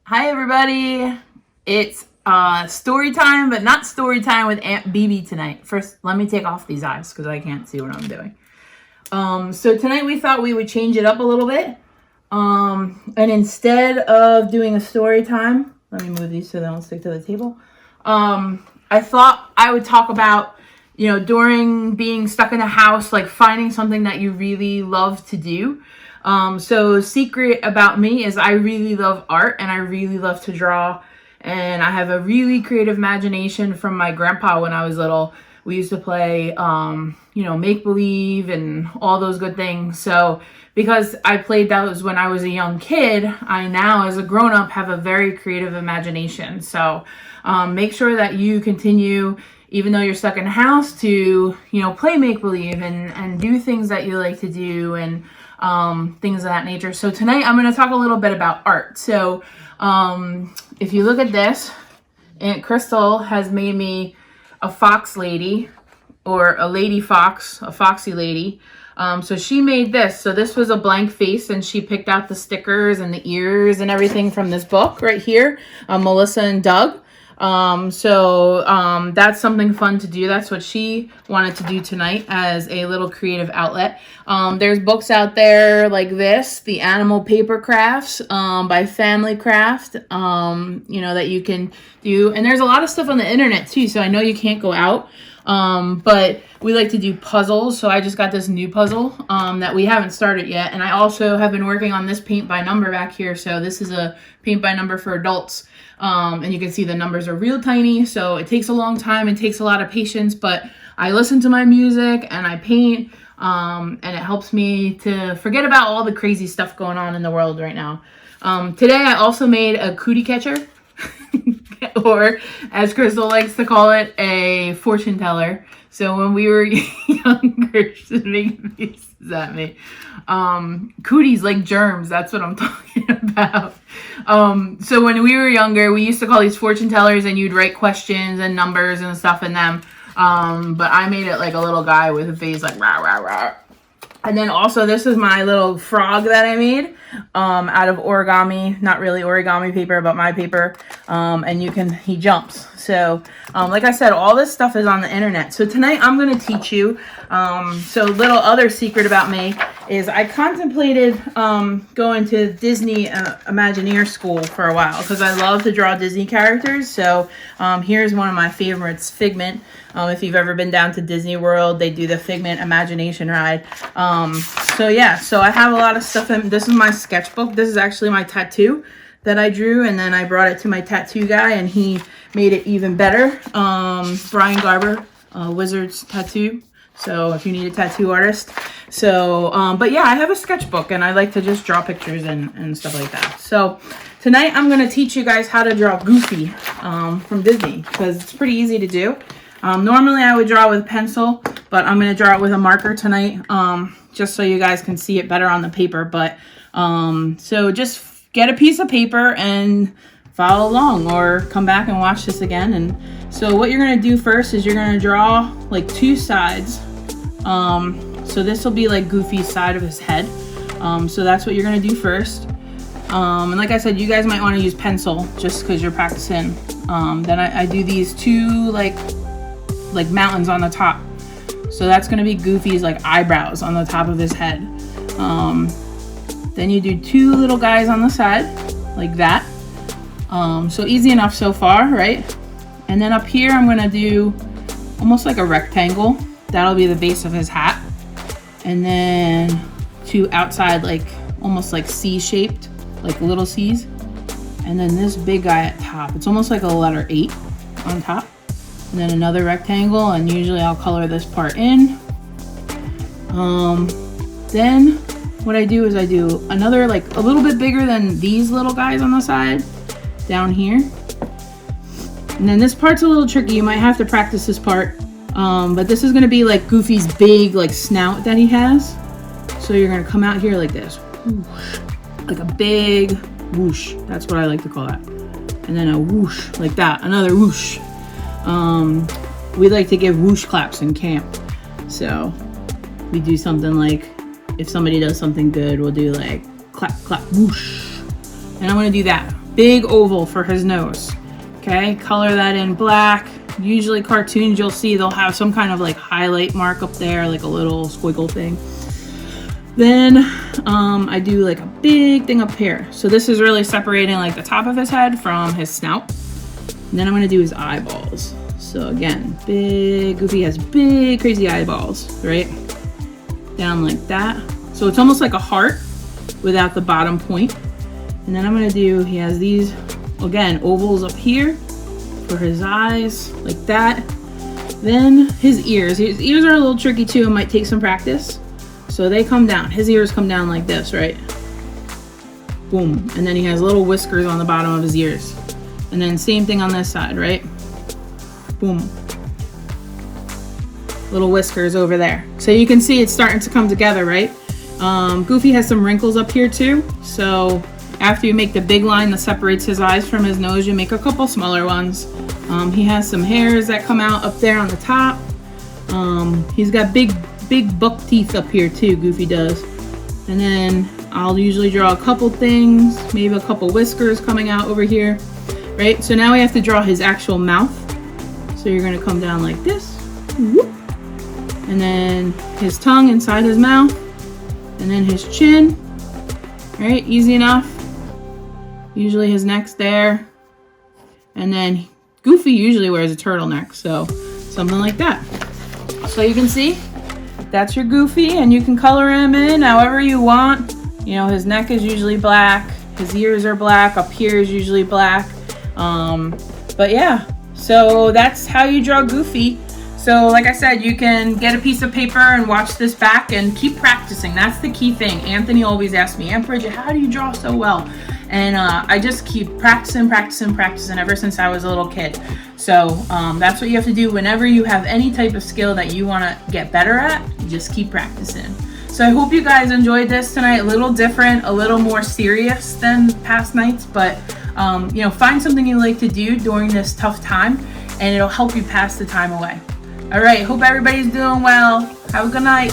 Hi everybody, it's story time, but not story time with Aunt BB tonight. First, let me take off these eyes because I can't see what I'm doing. So tonight we thought we would change it up a little bit. And instead of doing a story time, let me move these so they don't stick to the table. I thought I would talk about, during being stuck in a house, like finding something that you really love to do. So secret about me is I really love art and I really love to draw, and I have a really creative imagination from my grandpa when I was little. We used to play, make-believe and all those good things. So because I played those when I was a young kid, I now as a grown-up have a very creative imagination. So make sure that you continue, even though you're stuck in a house, to, play make-believe and do things that you like to do and things of that nature. So tonight I'm going to talk a little bit about art. So if you look at this, Aunt Crystal has made me a fox lady, or a lady fox, a foxy lady. So she made this. So this was a blank face, and she picked out the stickers and the ears and everything from this book right here, Melissa and Doug. That's something fun to do. That's what she wanted to do tonight as a little creative outlet. There's books out there like this, the Animal Paper Crafts, by Family Craft, that you can do. And there's a lot of stuff on the internet too. So I know you can't go out. But we like to do puzzles. So I just got this new puzzle, that we haven't started yet. And I also have been working on this paint by number back here. So this is a paint by number for adults. And you can see the numbers are real tiny, so it takes a long time and takes a lot of patience, but I listen to my music and I paint, and it helps me to forget about all the crazy stuff going on in the world right now. Today I also made a cootie catcher, or as Crystal likes to call it, a fortune teller. So when we were younger, she's making faces at me. Cooties like germs, that's what I'm talking about. So when we were younger, we used to call these fortune tellers, and you'd write questions and numbers and stuff in them. But I made it like a little guy with a face like rah, rah, rah. And then also this is my little frog that I made out of origami, not really origami paper, but my paper. And he jumps. So like I said, all this stuff is on the internet. So tonight I'm going to teach you. So little other secret about me is I contemplated going to Disney Imagineer school for a while because I love to draw Disney characters. So here's one of my favorites, Figment. If you've ever been down to Disney World, they do the Figment Imagination Ride. So I have a lot of stuff in. This is my sketchbook. This is actually my tattoo that I drew, and then I brought it to my tattoo guy, and he made it even better. Brian Garber, Wizards Tattoo. So if you need a tattoo artist. So, but yeah, I have a sketchbook, and I like to just draw pictures and stuff like that. So tonight I'm going to teach you guys how to draw Goofy from Disney, because it's pretty easy to do. Normally I would draw with pencil, but I'm going to draw it with a marker tonight, just so you guys can see it better on the paper. But so just get a piece of paper and follow along, or come back and watch this again. And so what you're going to do first is you're going to draw like two sides. So this will be like Goofy's side of his head. So that's what you're going to do first. And like I said, you guys might want to use pencil just because you're practicing. Then I do these two like mountains on the top. So that's going to be Goofy's like eyebrows on the top of his head. Then you do two little guys on the side like that. So easy enough so far, right? And then up here I'm going to do almost like a rectangle. That'll be the base of his hat. And then two outside, like almost like C-shaped, like little C's. And then this big guy at top. It's almost like a letter 8 on top. And then another rectangle, and usually I'll color this part in. Then what I do is I do another like a little bit bigger than these little guys on the side down here. And then this part's a little tricky. You might have to practice this part. But this is going to be like Goofy's big like snout that he has. So you're going to come out here like this. Whoosh. Like a big whoosh. That's what I like to call that. And then a whoosh like that. Another whoosh. We like to give whoosh claps in camp. So we do something like, if somebody does something good, we'll do like clap, clap, whoosh. And I'm going to do that big oval for his nose. Okay, color that in black. Usually cartoons, you'll see they'll have some kind of like highlight mark up there, like a little squiggle thing. Then I do like a big thing up here. So this is really separating like the top of his head from his snout. And then I'm gonna do his eyeballs. So again, big, Goofy has big, crazy eyeballs, right? Down like that. So it's almost like a heart without the bottom point. And then I'm gonna do, he has these, again, ovals up here for his eyes, like that. Then his ears are a little tricky too, it might take some practice. So they come down, his ears come down like this, right? Boom, and then he has little whiskers on the bottom of his ears. And then same thing on this side, right? Boom. Little whiskers over there. So you can see it's starting to come together, right? Goofy has some wrinkles up here too. So after you make the big line that separates his eyes from his nose, you make a couple smaller ones. He has some hairs that come out up there on the top. He's got big buck teeth up here too, Goofy does. And then I'll usually draw a couple things, maybe a couple whiskers coming out over here, right? So now we have to draw his actual mouth. So you're gonna come down like this, whoop. And then his tongue inside his mouth, and then his chin, right? Easy enough. Usually his neck's there. And then Goofy usually wears a turtleneck, so something like that. So you can see, that's your Goofy, and you can color him in however you want. You know, his neck is usually black, his ears are black, up here is usually black. But yeah, so that's how you draw Goofy. So like I said, you can get a piece of paper and watch this back and keep practicing. That's the key thing. Anthony always asks me, Aunt Bridget, how do you draw so well? And I just keep practicing ever since I was a little kid. So that's what you have to do whenever you have any type of skill that you want to get better at. You just keep practicing. So I hope you guys enjoyed this tonight. A little different, a little more serious than past nights, but you know, find something you like to do during this tough time, and it'll help you pass the time away. All right, hope everybody's doing well. Have a good night.